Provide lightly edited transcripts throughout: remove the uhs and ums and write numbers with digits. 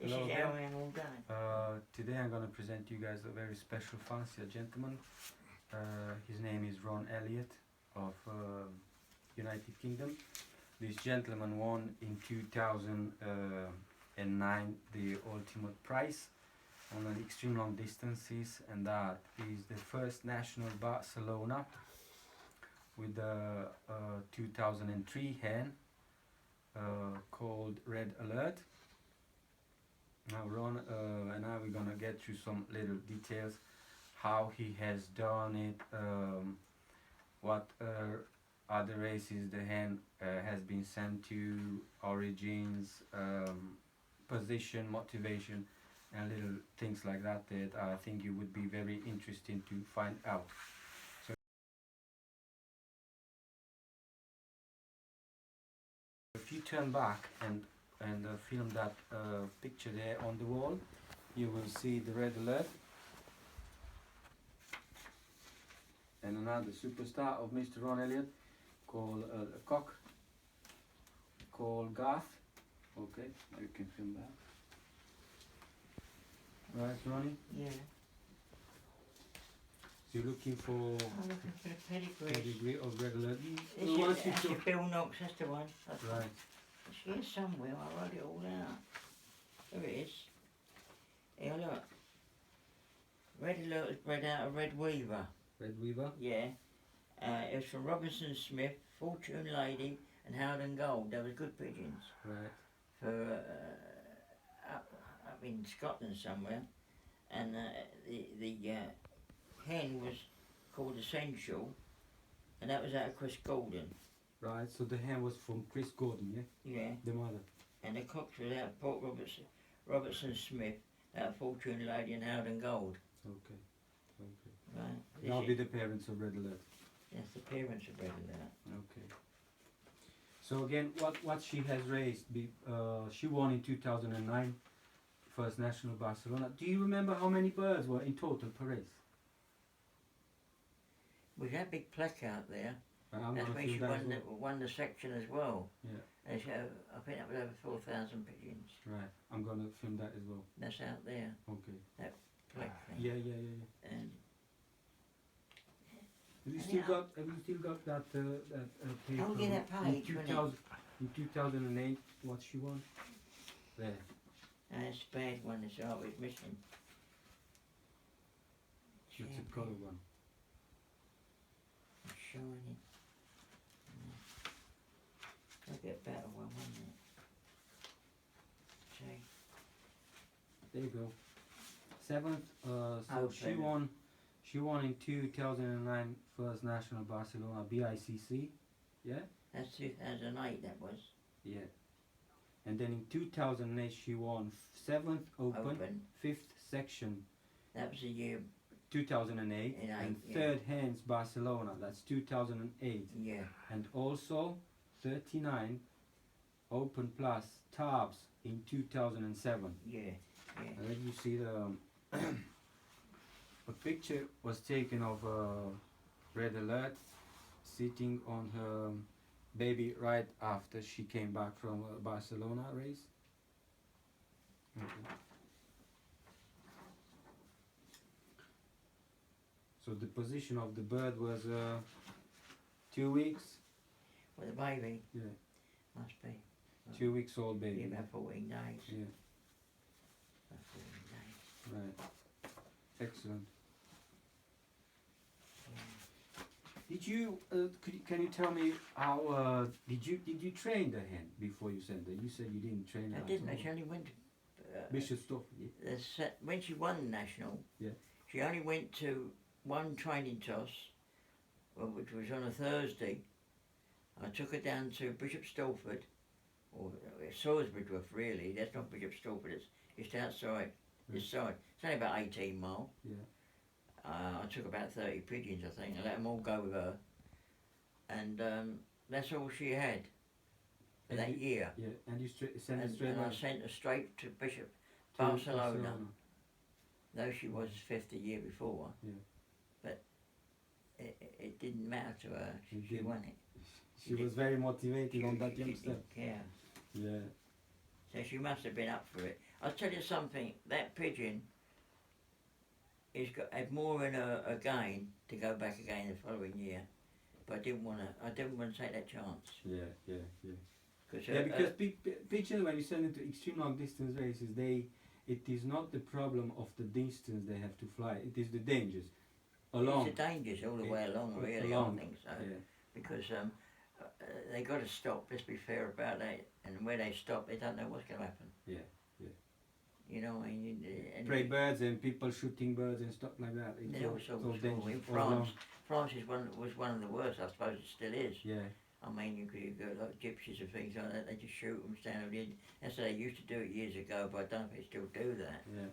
This Hello is again. how I am all day. Today I'm going to present you guys a very special fancier gentleman. His name is Elliott of United Kingdom. This gentleman won in 2009 the ultimate prize on an extreme long distances, and that is the first national Barcelona with the 2003 hen called Red Alert. Now Ron and I, we're gonna get through some little details, how he has done it, what other races the hen has been sent to, origins, position, motivation, and little things like that that I think you would be very interesting to find out. So if you turn back and film that picture there on the wall, you will see the Red Alert and another superstar of Mr. Ron Elliott called a cock called Garth. Okay, you can film that. Right, Ronnie? Yeah. So you're looking for I'm looking for the pedigree. pedigree of Red Alert. This is actually Bill Knox, that's the one. That's Right. It's here somewhere, I wrote it all out. There it is. Here, look. Red Alert was bred out of Red Weaver. Red Weaver? Yeah. It was from Robinson Smith, Fortune Lady, and Howard and Gold. They were good pigeons. Right. For up in Scotland somewhere. And the hen was called Essential, and that was out of Chris Gordon. Right, so the hen was from Chris Gordon, yeah? Yeah. The mother. And the cocks was out of Port Robertson Smith, out of Fortune Lady and Howard and Gold. Okay. Okay. Right. That'll be the parents of Red Alert. That's the parents of Red Alert. Okay. So again, what she has raised, she won in 2009, first national Barcelona. Do you remember how many birds were in total per race? We had a big plaque out there. I'm That's gonna when fill she that won as well. won the section as well. Yeah. And she, I think that was over 4,000 pigeons. Right. I'm gonna film that as well. That's out there, Okay. plaque thing. Yeah. And Have you Yeah. still got that paper? Oh, yeah, that page, in wasn't it? 2008, what she won? There. that's a bad one, it's always missing. It's a colour one. Shiny. I'll get a better one, won't it? See? There you go. Seventh. So Open. she won in 2009 first national Barcelona BICC. Yeah. That's 2008, that was. Yeah. And then in 2008 she won seventh open, fifth section. That was the year, 2008 and yeah. third hands Barcelona. That's 2008. yeah. And also 39 open plus tabs in 2007. Yeah. And then you see the a picture was taken of Red Alert sitting on her baby right after she came back from a Barcelona race. Okay. So the position of the bird was 2 weeks. With the baby, Yeah, must be. 2 weeks old Be baby. about 14 days. Yeah, About 14 days. right. Excellent. Did you can you tell me how did you train the hen before you sent her? You said you didn't train her. I didn't, she only went to, Bishop Stoff. Yeah. when she won the national, Yeah. she only went to one training toss, which was on a Thursday. I took her down to Bishop Stortford, or Salisbury, really. That's not Bishop Stortford, it's just outside, this side. It's only about 18 mile. Yeah. I took about 30 pigeons, I think. I let them all go with her. And that's all she had for that year. Yeah, and you sent her straight And I back sent her straight to Bishop to Barcelona. Though she was fifth the year before. Yeah. But it didn't matter to her. It She didn't. won it. She was very motivated on that She youngster. didn't care. Yeah. So she must have been up for it. I'll tell you something, that pigeon had more in her again to go back again the following year. But I didn't want to take that chance. Yeah. Cause Because pigeons, when you send them to extreme long distance races, it is not the problem of the distance they have to fly, it is the dangers along. It's the dangers all the way along, really, I think so. Yeah. Because they got to stop, let's be fair about that. And when they stop, they don't know what's going to happen. Yeah. You know, I mean, Prey birds and people shooting birds and stuff like that. It's all dangerous. in France was one of the worst, I suppose it still is. Yeah. I mean, you got like gypsies and things like that, they just shoot them, stand over the end. That's how they used to do it years ago, but I don't know if they still do that. Yeah.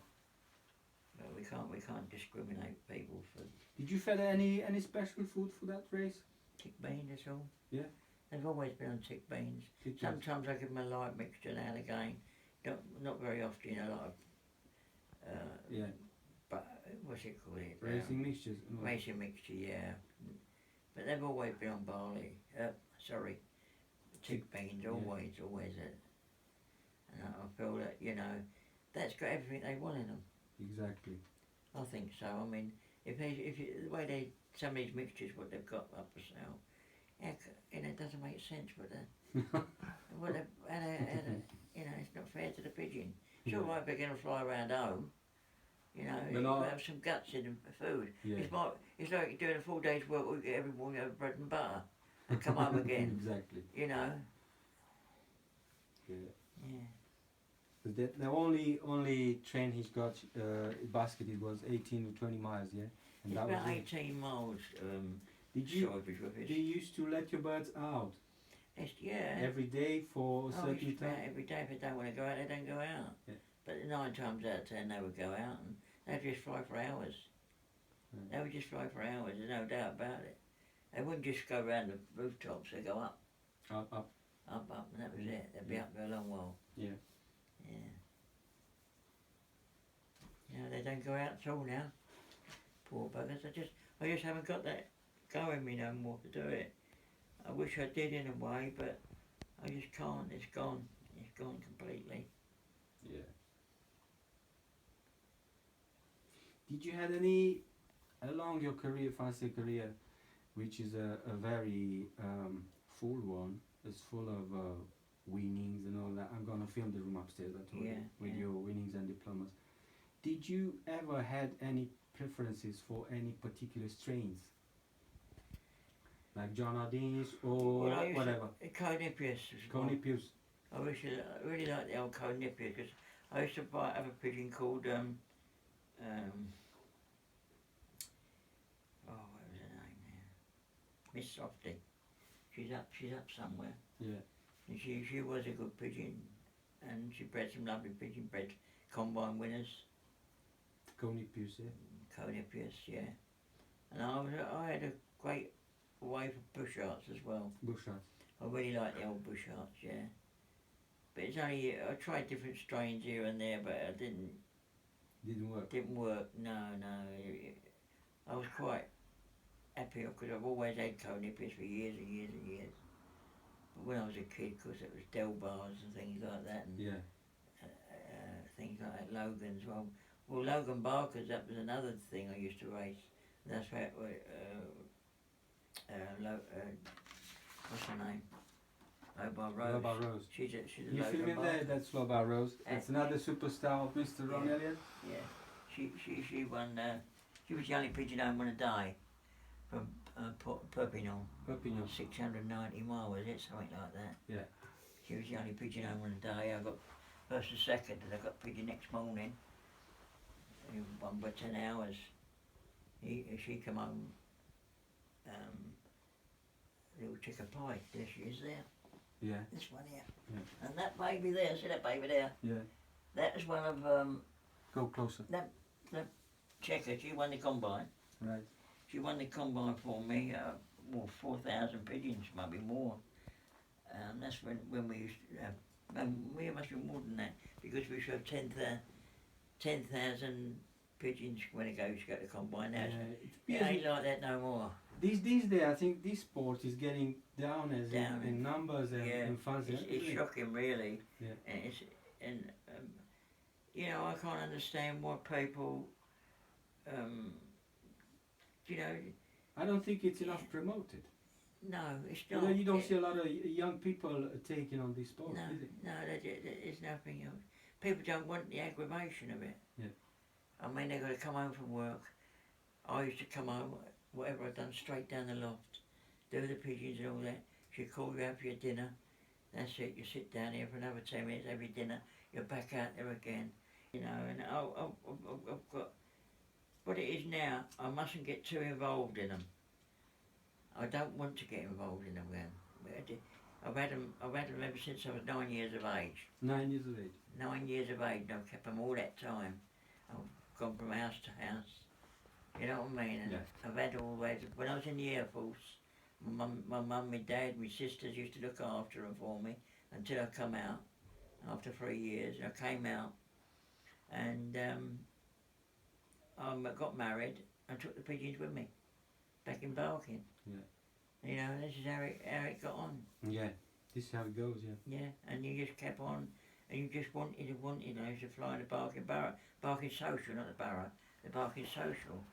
But we can't discriminate people for Did you fed any special food for that race? tick beans, that's all. Yeah. They've always been on tick beans. Sometimes I give them a light mixture now and again. Not very often, a lot of but what's it called? Racing mixtures. Racing mixture, yeah. But they've always been on barley. Tick beans, always it. And I feel that, you know, that's got everything they want in them. Exactly. I think so. I mean, the way some of these mixtures, what they've got up for sale, you know, it doesn't make sense. But you know, it's not fair to the pigeon. It's all right if they're going to fly around home. You know, you have some guts in the food. Yeah. It's like doing a full day's work. We get every morning over bread and butter and come home again. Exactly. You know. Yeah. Yeah. The only train he's got basket it was 18 to 20 miles, yeah. And It's that about was 18 miles. Did you used to let your birds out? Yeah. Every day for a certain time? Every day. If they don't want to go out, they don't go out. Yeah. But 9 times out of 10 they would go out and they'd just fly for hours. Yeah. They would just fly for hours, there's no doubt about it. They wouldn't just go around the rooftops, they'd go up. Up, and that was it. They'd be up there a long while. Yeah. You know, they don't go out at all now. Poor buggers. I just haven't got that going me no more to do it. I wish I did in a way, but I just can't. It's gone. It's gone completely. Yeah. Did you had any along your career, fancy career, which is a very full one? It's full of winnings and all that. I'm gonna film the room upstairs. I told you with your winnings and diplomas. Did you ever had any preferences for any particular strains, like John Ardini's or whatever? Conipius. Conipius. I really like the old Conipius because I used to have a pigeon called what was her name now? Miss Softy. She's up somewhere. Yeah. And she was a good pigeon, and she bred some lovely pigeon bred combine winners. Conipius, yeah. Conipius, yeah. And I had a great way for bush arts as well. Bush arts. I really like the old bush arts, yeah. But it's only I tried different strains here and there, but I didn't work. Didn't work. No. I was quite happy because I've always had Conipius for years and years and years. But when I was a kid, because it was Del Bars and things like that, and things like that, Logan's. Well, Logan Barker's, that was another thing I used to race. That's where, what's her name? Lobar Rose. Lobar Rose. She's a you Logan filming Barker. there? That's Lobar Rose. That's another superstar of Mr. Ron Elliott. Yeah. She won, she was the only pigeon I want to die from Perpignan. Perpignan. 690 miles, was it? Something like that. Yeah. She was the only pigeon I want to die. I got first and second, and I got pigeon next morning. He won by 10 hours. She come home, little chicken pie. There she is there. Yeah. This one here. Yeah. And that baby there, see that baby there? Yeah. That is one of, Go closer. that checker, she won the combine. Right. She won the combine for me, 4,000 pigeons, maybe more. That's when we used to have, we must be more than that, because we should have 10,000 pigeons when it goes to go to combine. Now it ain't like that no more. These days, I think this sport is getting down in numbers and fans. It's shocking, really. Yeah. And and you know, I can't understand why people, you know, I don't think it's enough promoted. no, it's You not. know, you don't see a lot of young people taking on this sport, No, is it? no, there's nothing else. People don't want the aggravation of it. Yeah. I mean, they've got to come home from work. I used to come home, whatever I'd done, straight down the loft, do the pigeons and all that. She'd call you out for your dinner. That's it. You sit down here for another 10 minutes, have your dinner. You're back out there again. You know, and I've got what it is now. I mustn't get too involved in them. I don't want to get involved in them again. I've had them ever since I was 9 years of age. 9 years of age. 9 years of age, and I've kept them all that time. I've gone from house to house. You know what I mean? And Yeah. I've had all ways. When I was in the Air Force, my mum, my dad, my sisters used to look after them for me until I come out. After 3 years, I came out, and I got married and took the pigeons with me back in Barking. Yeah. You know, this is how it got on. Yeah, this is how it goes, yeah. Yeah, and you just kept on, and you just wanted. I used to fly in the Barking Barra, Barking Social, not the Barra, the Barking Social,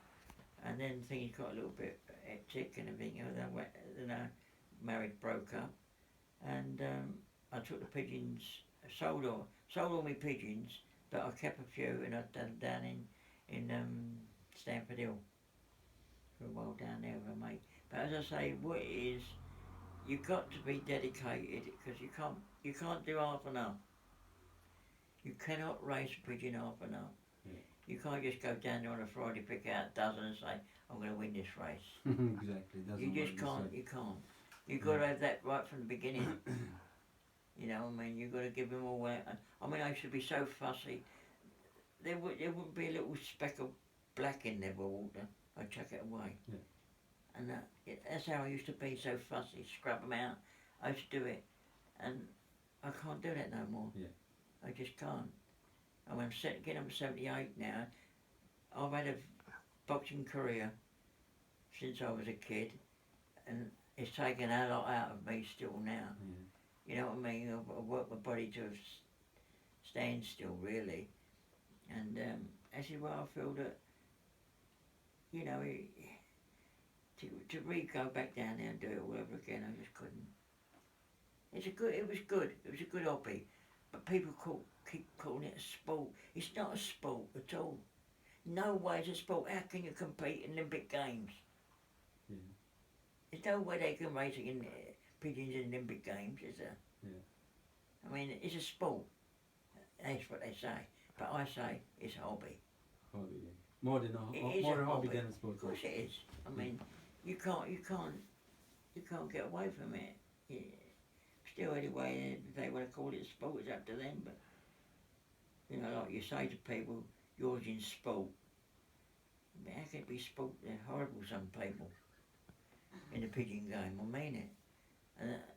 and then things got a little bit hectic and everything. Then marriage broke up, and I took the pigeons, sold all my pigeons, but I kept a few, and I'd done down in Stamford Hill for a while down there with a mate. But as I say, what it is, you've got to be dedicated, because you can't do half and half. You cannot race a pigeon half and half. Yeah. You can't just go down there on a Friday, pick out a dozen and say, I'm going to win this race. Exactly. You just can't. You can't. You've got to have that right from the beginning. You know, I mean, you've got to give them all that. I mean, I used to be so fussy. There wouldn't be a little speck of black in their water. I'd chuck it away. Yeah. And that's how I used to be, so fussy, scrub them out. I used to do it, and I can't do that no more. Yeah. I just can't. I mean, I'm getting up to 78 now. I've had a boxing career since I was a kid, and it's taken a lot out of me still now. Yeah. You know what I mean? I've worked my body to a standstill, really. And this is why I feel that, you know, to go back down there and do it all over again, I just couldn't. It was good. It was a good hobby, but people keep calling it a sport. It's not a sport at all. No way it's a sport. How can you compete in Olympic Games? Yeah. There's no way they can race in pigeons in Olympic Games, is there? Yeah. I mean, it's a sport. That's what they say. But I say it's a hobby. Hobby, yeah. More than It is more a a hobby hobby. than a sport. Of course it is. I mean, you can't get away from it. Yeah. Still, anyway, if they want to call it a sport, it's up to them. But you know, like you say to people, yours in sport. I mean, how can it be sport? They're horrible. Some people in the pigeon game. I mean it.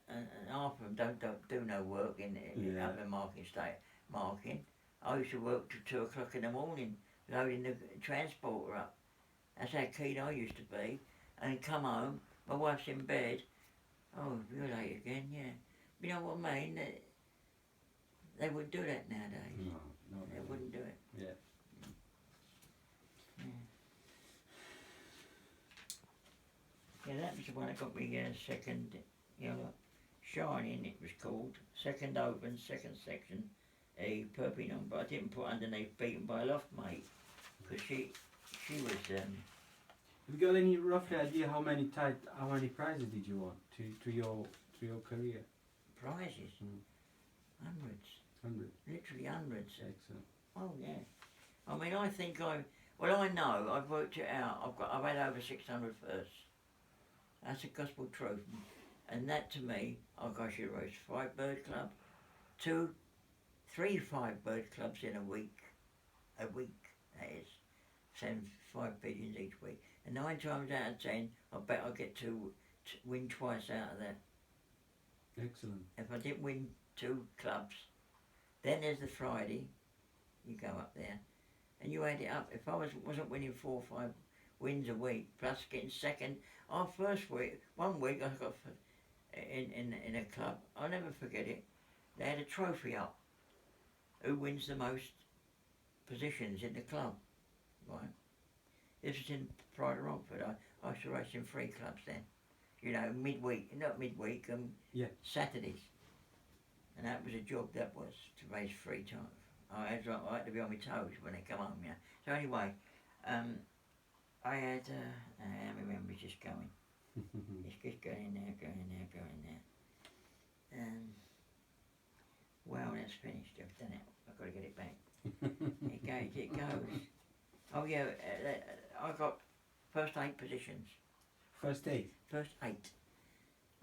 And half of them don't do no work in up in marking state marking. I used to work till 2 o'clock in the morning, loading the transporter up. That's how keen I used to be. And come home, my wife's in bed. Oh, you're late again, yeah. You know what I mean? They wouldn't do that nowadays. No, They wouldn't do it. Yeah. Yeah, that was the one that got me second, you know, Shining it was called. Second open, second section, a Perpignan, but I didn't put underneath beaten by a loft mate, because she was, Have you got any roughly idea how many prizes did you want to your career? prizes. Hundreds. 100. Literally hundreds. Excellent. Oh yeah. I mean, I think I know, I've worked it out. I've had over 600 firsts. That's the gospel truth. And that to me, I should raise 5 bird club, 3 5-bird clubs in a week, that is. Send 5 pigeons each week. And 9 times out of 10, I bet I'll get to win twice out of that. Excellent. If I didn't win 2 clubs, then there's the Friday, you go up there, and you add it up. If I wasn't winning 4 or 5 wins a week, plus getting second, our first week, 1 week I got in a club, I'll never forget it, they had a trophy up, who wins the most positions in the club, right? This was in Pride of Romford. I used to race in 3 clubs then. You know, not midweek, Yeah. Saturdays. And that was a job, that was, to race 3 times. I had to be on my toes when they come home, yeah. So anyway, I had, my memory's just going. It's just going there. Well, that's finished, I've done it. I've got to get it back. It goes. Oh yeah, I got first 8 positions. First 8? First 8.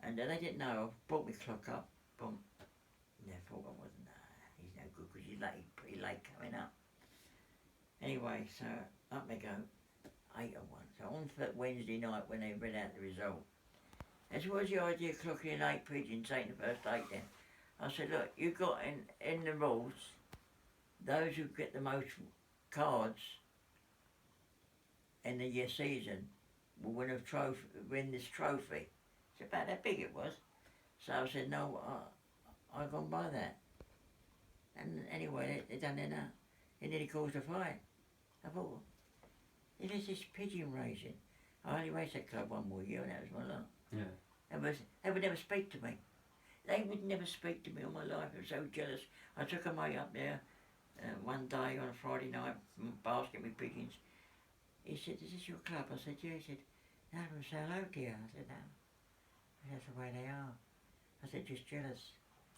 And they didn't know, I brought my clock up, boom. And they thought I wasn't, he's no good because he's late, pretty late coming up. Anyway, so up they go, 8 and 1. So on Wednesday night when they read out the result, I said, what's the idea of clocking in 8 pigeons, taking the first 8 then? I said, look, you've got in the rules, those who get the most cards in the year season will win this trophy. It's about that big it was. So I said, no, I've gone by that. And anyway, they done it now. It nearly caused a fight. I thought, it is this pigeon racing. I only raced that club one more year and that was my lot. Yeah. They would never speak to me. They would never speak to me all my life. I was so jealous. I took a mate up there one day on a Friday night, basket with pigeons. He said, is this your club? I said, yeah. He said, none of them say hello to you. I said, no. That's the way they are. I said, just jealous.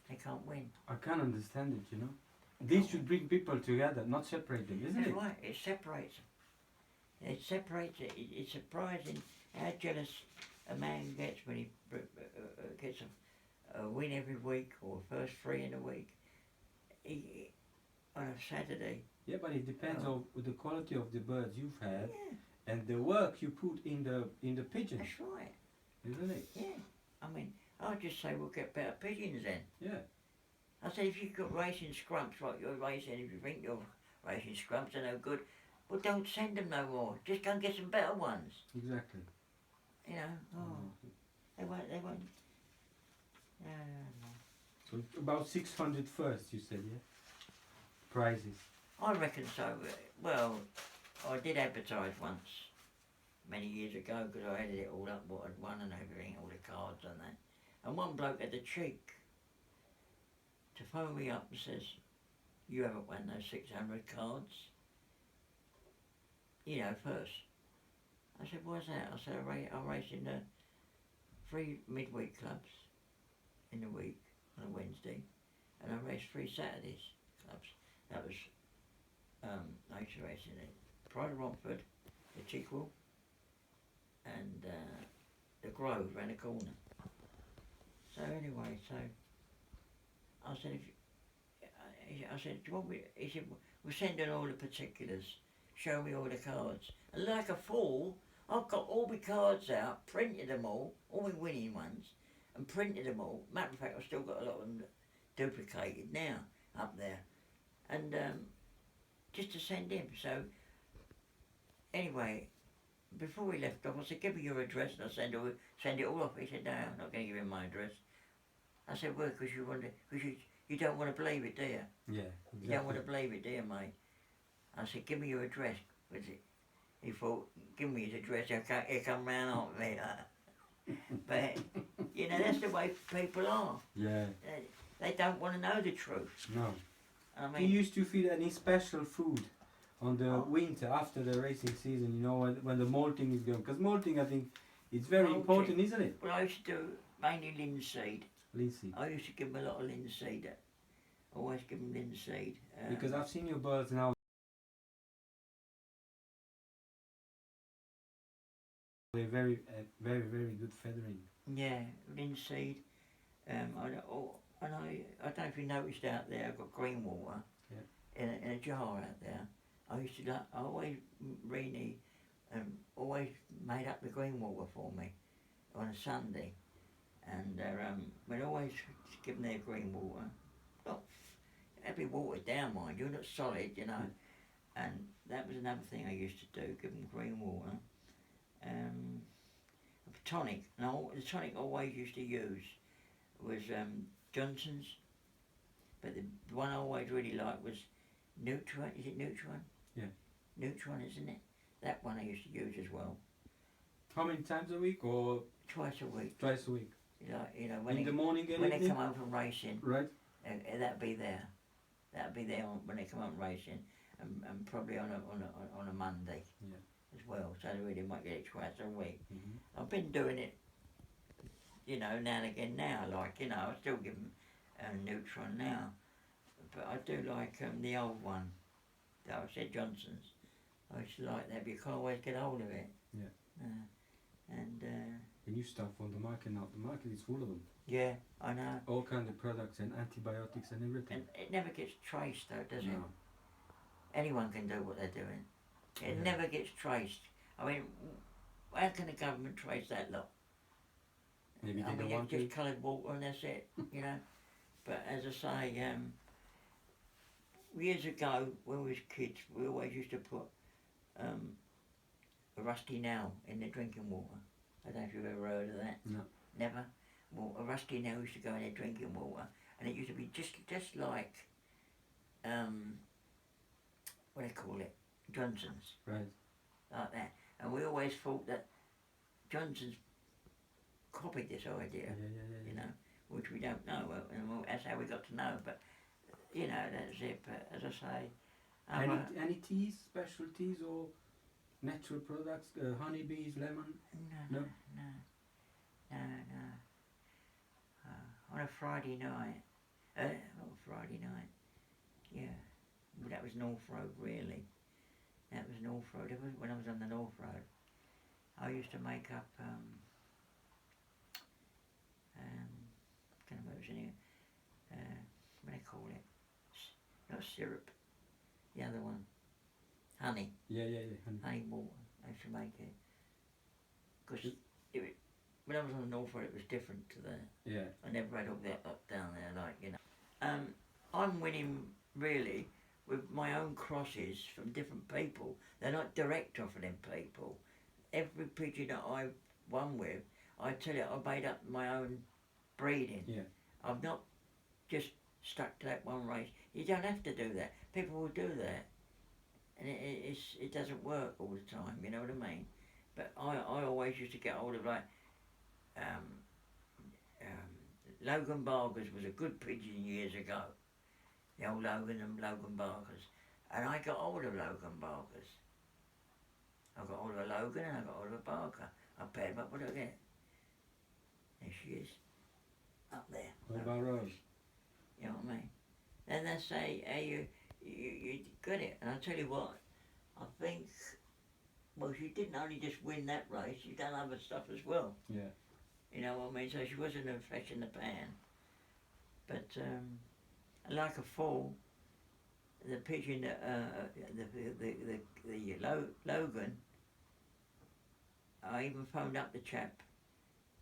They can't win. I can't understand it, you know. This should bring people together, not separate them, isn't it? That's right. It separates them. It separates it. It's surprising how jealous a man gets when he gets a win every week or first 3 in a week. On a Saturday. Yeah, but it depends on the quality of the birds you've had Yeah. and the work you put in the pigeons, That's right. isn't it? Yeah. I mean, I'd just say we'll get better pigeons then. Yeah. I said, if you've got racing scrumps like you're racing, if you think your racing scrumps are no good, well, don't send them no more. Just go and get some better ones. Exactly. You know, they won't. No. So about 600 first, you said, yeah? Prizes. I reckon so. Well, I did advertise once, many years ago, because I added it all up, what I'd won and everything, all the cards and that. And one bloke had the cheek to phone me up and says, you haven't won those 600 cards. You know, first. I said, what's that? I said, I race in the 3 midweek clubs in the week on a Wednesday, and I race 3 Saturdays clubs. That was nature racing at Pride of Romford, the Chiquel, and the Grove round the corner. So anyway, I said, do you want me? He said, we'll send in all the particulars, show me all the cards. And like a fool, I've got all my cards out, printed them all my winning ones, and printed them all. Matter of fact, I've still got a lot of them duplicated now up there. And just to send him. So anyway, before we left off, I said, give me your address and I'll send it all off. He said, no, I'm not going to give him my address. I said, well, because you don't want to believe it, do you? Yeah, exactly. You don't want to believe it, do you, mate? I said, give me your address. He thought, give me his address, he'll come round on me. But, you know, that's the way people are. Yeah. They don't want to know the truth. No. I Do you mean, used to feed any special food on the winter after the racing season, you know, when the molting is going? Because molting, I think, is very important, isn't it? well, I used to do mainly linseed. Linseed. I used to give them a lot of linseed. Always give them linseed. Because I've seen your birds now. They're very, very, very good feathering. Yeah, linseed. I don't know if you noticed out there, I've got green water in a jar out there. I always really always made up the green water for me on a Sunday, and we'd always give them their green water. Not it'd be watered down, mind you, not solid, you know. And that was another thing I used to do, give them green water. Tonic. Now the tonic I always used to use was Johnson's. But the one I always really liked was Neutron. Is it Neutron? Yeah. Neutron, isn't it? That one I used to use as well. How many times a week or Twice a week. twice a week? You know when In the morning and when they evening? come home from racing, Right. that'd be there. That'd be there when they come home racing, and probably on a Monday. Yeah. As well, so they really might get it twice a week. Mm-hmm. I've been doing it, you know, now and again now, like, you know, I still give them Neutron now, but I do like the old one, that I said Johnson's. I used to like that, but you can't always get hold of it. Yeah. And The new stuff on the market now, the market is full of them. yeah, I know. All kinds of products and antibiotics and everything. And it never gets traced though, does it? No. Anyone can do what they're doing. It Yeah. never gets traced. I mean, how can the government trace that lot? Maybe they I mean, don't want it's to. just coloured water and that's it, you know. But as I say, years ago when we was kids, we always used to put a rusty nail in the drinking water. I don't know if you've ever heard of that. No. Never. Well, a rusty nail used to go in the drinking water, and it used to be just like what do they call it, Johnson's, Right. like that. And we always thought that Johnson's copied this idea, Yeah. you know, which we don't know, and that's how we got to know. But you know, that's it. But as I say, Any teas, special teas or natural products? Honeybees, lemon? no. No? On a Friday night, yeah, well, that was North Road really. That was North Road. It was when I was on the North Road. I used to make up, don't know what it was in here, what do they call it? Not syrup, the other one, honey. Yeah. Honey. Honey water. I used to make it. Because when I was on the North Road, it was different to the. Yeah. I never had all that up down there, like, you know. I'm winning really with my own crosses from different people. They're not direct off of them people. Every pigeon that I've won with, I tell you, I made up my own breeding. Yeah. I've not just stuck to that one race. You don't have to do that. People will do that. And it doesn't work all the time, you know what I mean? But I always used to get hold of like, Logan Barkers was a good pigeon years ago. The old Logan and Logan Barkers. And I got hold of Logan Barkers. I got hold of a Logan and I got hold of a Barker. I paired them up with her again. There she is. Up there. What about Rose? You know what I mean? And they say, hey, you got it. And I tell you what, I think, well, she didn't only just win that race, she's done other stuff as well. Yeah. You know what I mean? So she wasn't a flash in the pan. But like a foal, the pigeon, Logan, I even phoned up the chap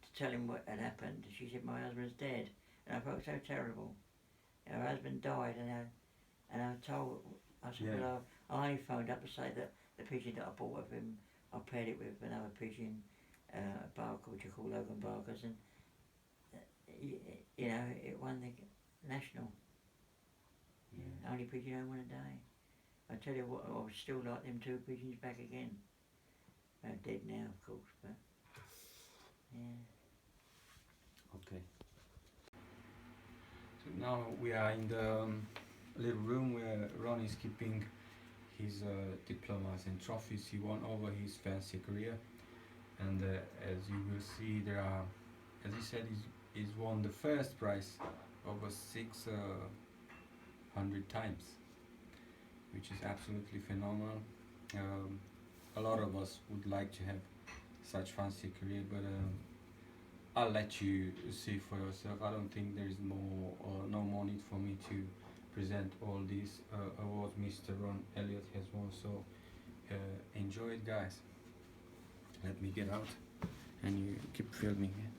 to tell him what had happened. She said, my husband's dead. And I felt so terrible. Her husband died, and I said, Yeah. well, I only phoned up to say that the pigeon that I bought of him, I paired it with another pigeon, a Barker, which I call Logan Barkers, and you know, it won the national. Yeah. Only pigeon I won a day. I tell you what, I would still like them two pigeons back again. They're dead now, of course, but yeah. Okay. So now we are in the little room where Ron is keeping his diplomas and trophies he won over his fancy career. And as you will see, there are, as he said, he's won the first prize over 600 times, which is absolutely phenomenal. A lot of us would like to have such fancy career, but I'll let you see for yourself. I don't think there is more or no more need for me to present all these awards Mr. Ron Elliott has won. So enjoy it, guys. Let me get out and you keep filming it.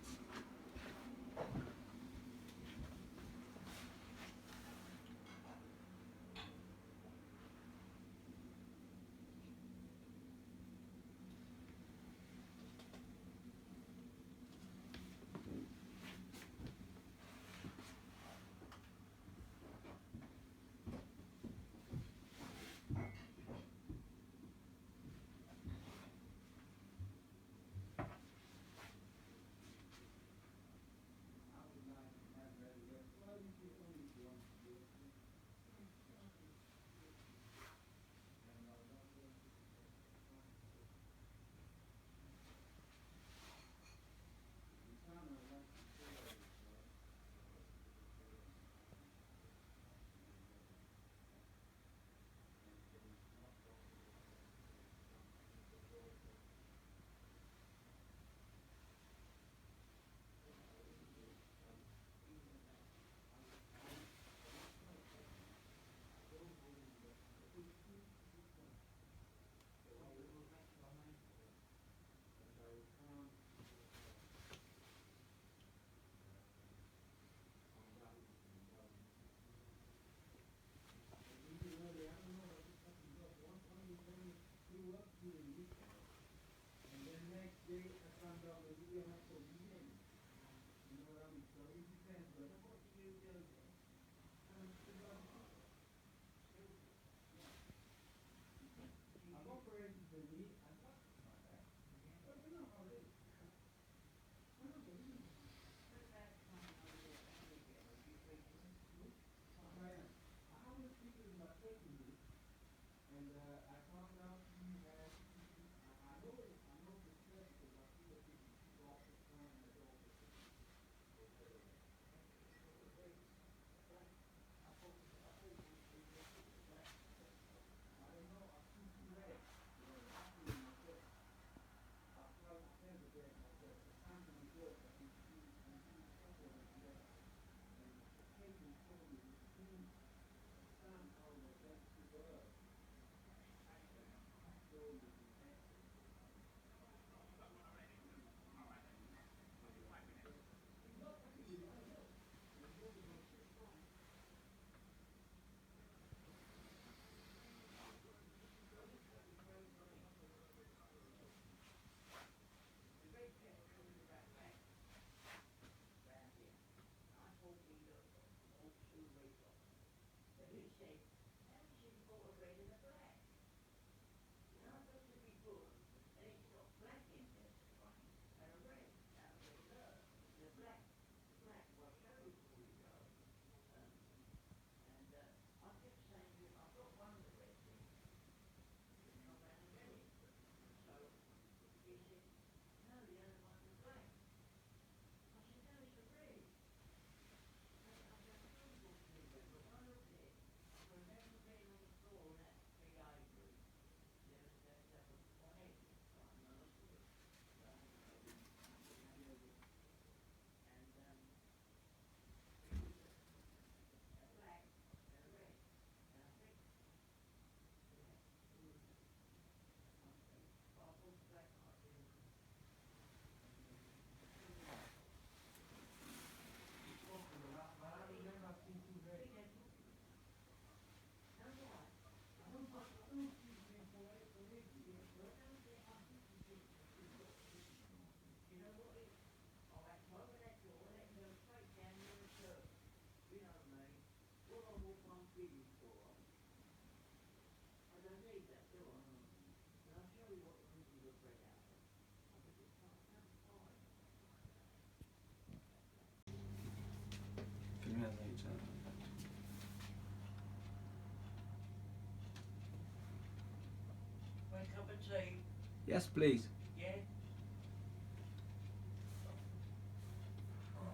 Want a cup of tea? Yes, please. Yeah?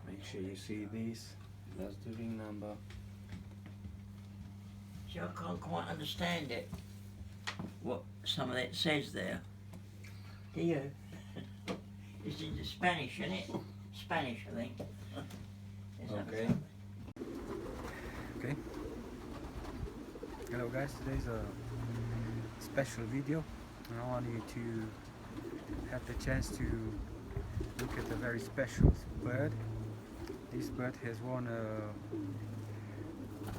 Make sure you see this. That's the ring number. See, I can't quite understand it. What some of that says there. Do you? It's in Spanish, isn't it? Spanish, I think. Okay. Okay. Hello guys, today's a special video. I want you to have the chance to look at a very special bird. This bird has won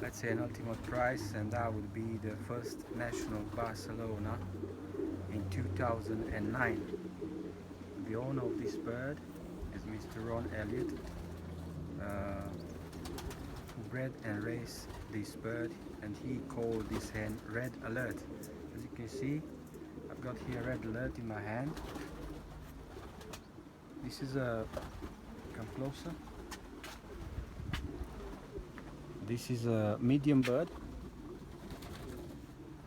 let's say an ultimate prize, and that would be the first national Barcelona in 2009. The owner of this bird is Mr. Elliott, who bred and raised this bird, and he called this hen Red Alert. As you can see, I've got here Red Alert in my hand. This is come closer. This is a medium bird,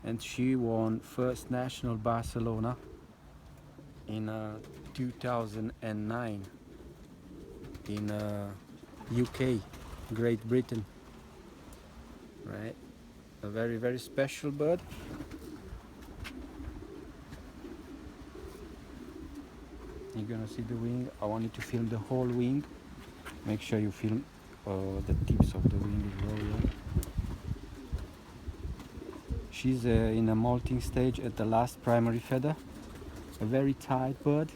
and she won first national Barcelona in 2009 in UK, Great Britain. Right, a very, very special bird. You're gonna see the wing. I want you to film the whole wing. Make sure you film the tips of the wing as well. Yeah. She's in a molting stage at the last primary feather. A very tight bird,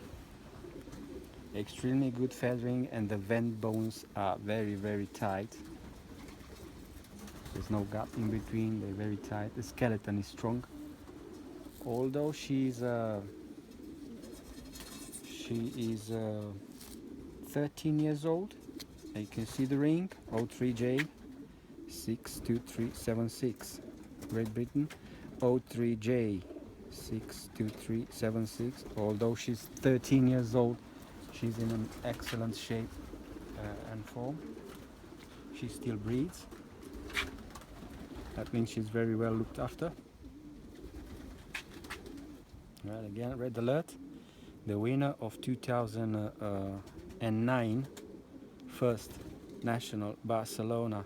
extremely good feathering, and the vent bones are very, very tight. There's no gap in between, they're very tight. The skeleton is strong. although she is 13 years old. You can see the ring, 03J 62376, Great Britain, 03J 62376. Although she's 13 years old, she's in an excellent shape and form. She still breeds. That means she's very well looked after. Right, again, red alert. The winner of 2009 first national Barcelona,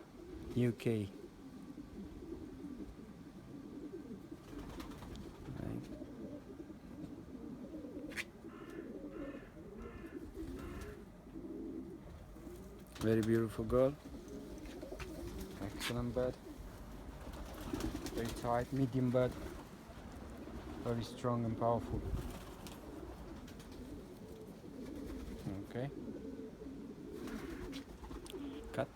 UK. Right. Very beautiful girl. Excellent bird. Very tight, medium bird. Very strong and powerful. Okay. Cut.